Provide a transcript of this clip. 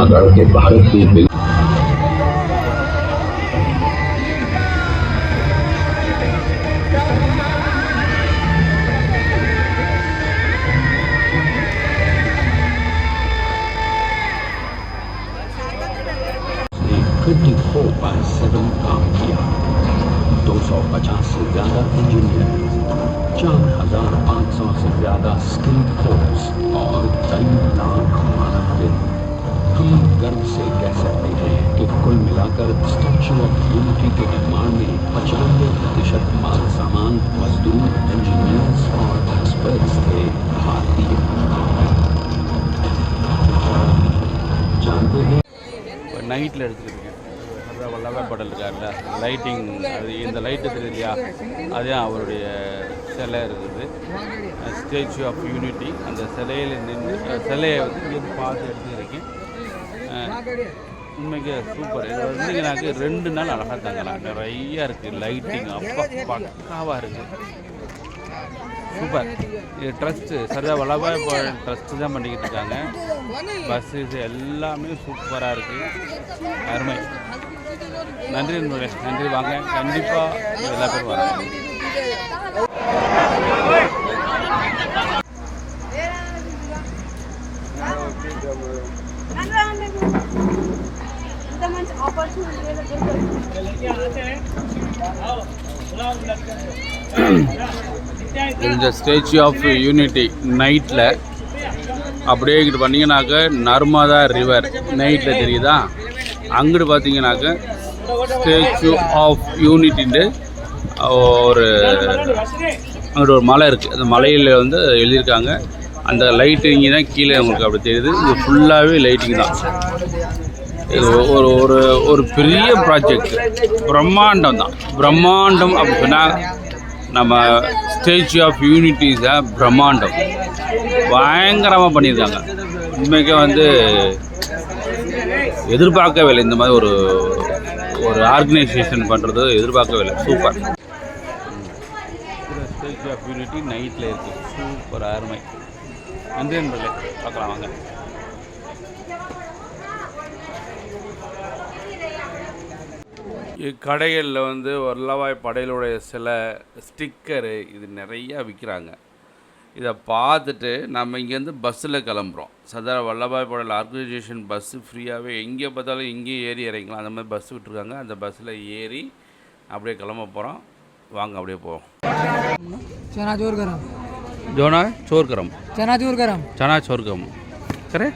जूनागढ़ के भारत की काम किया। 250 से ज्यादा इंजीनियर, 4,500 से ज्यादा स्किल्ड फोर्स और 3 लाख मानव दिन। हम गर्व से कह सकते हैं कि कुल मिलाकर स्टैच्यू ऑफ यूनिटी के निर्माण में 95% माल सामान, मजदूर, इंजीनियर्स और एक्सपर्ट्स थे भारतीय। जानते हैं நைட்டில் எடுத்துருக்கு சர்தார் வல்லபாய் பட்டேல் இருக்கார்ல, லைட்டிங் அது இந்த லைட்டு தெரியுது இல்லையா, அதுதான் அவருடைய சிலை இருக்குது. ஸ்டேச்சு ஆஃப் யூனிட்டி, அந்த சிலையில் நின்று சிலையை வந்து இங்கேருந்து பார்த்து எடுத்துருக்கேன். உண்மைக்கு சூப்பர். இது வந்தீங்கன்னாக்கு 2 நாள் அழகாக தங்கலாம். நிறையா இருக்குது லைட்டிங், அப்பா பக்காவாக இருக்குது. சூப்பர். இது ட்ரஸ்ட்டு சர்தார் வல்லபாய் பட்டேல் ட்ரஸ்ட்டு தான் பண்ணிக்கிட்டு இருக்காங்க. பஸ்ஸு இது எல்லாமே சூப்பராக இருக்குது, அருமை. நன்றி நண்பர்களே, நன்றி. வாங்க, கண்டிப்பாக எல்லா பேரும் வராங்க. இந்த ஸ்டேச்சு ஆஃப் யூனிட்டி நைட்டில் அப்படியே இங்கிட்டு பண்ணிங்கனாக்க நர்மதா ரிவர் நைட்டில் தெரியுதா. அங்கிட்டு பார்த்தீங்கன்னாக்க ஸ்டேச்சு ஆஃப் யூனிட்டின்ட்டு அங்கிட்டு ஒரு மலை இருக்குது. அந்த மலையில் வந்து எழுதியிருக்காங்க. அந்த லைட்டிங்கு தான் கீழே உங்களுக்கு அப்படி தெரியுது. இது ஃபுல்லாகவே லைட்டிங் தான். இது ஒரு பெரிய ப்ராஜெக்ட், பிரம்மாண்டம் தான். பிரம்மாண்டம் அப்படி சொன்னால் நம்ம ஸ்டேச்சு ஆஃப் யூனிட்டி தான் பிரம்மாண்டம். பயங்கரமாக பண்ணியிருக்காங்க. உண்மைக்கே வந்து எதிர்பார்க்கவே இல்லை. இந்த மாதிரி ஒரு ஆர்கனைசேஷன் பண்ணுறது எதிர்பார்க்கவே இல்லை. சூப்பர். ஸ்டேச்சு ஆஃப் யூனிட்டி நைட்டில் இருக்குது. சூப்பர், அருமை. நன்றி நண்பர்களே, பார்க்கலாம் வாங்க. கடைகளில் வந்து வல்லபாய் பட்டேலுடைய சில ஸ்டிக்கரு இது நிறையா விற்கிறாங்க. இதை பார்த்துட்டு நம்ம இங்கேருந்து பஸ்ஸில் கிளம்புறோம். சர்தார் வல்லபாய் பட்டேல் ஆர்கனைசேஷன் பஸ்ஸு ஃப்ரீயாகவே எங்கே பார்த்தாலும் இங்கேயும் ஏறி இறங்கிக்கலாம். அந்த மாதிரி பஸ் விட்டுருக்காங்க. அந்த பஸ்ஸில் ஏறி அப்படியே கிளம்ப போகிறோம். வாங்க அப்படியே போவோம். चना जोर गरम, जोना चोर करम, चना जोर गरम, चना चोर करम करे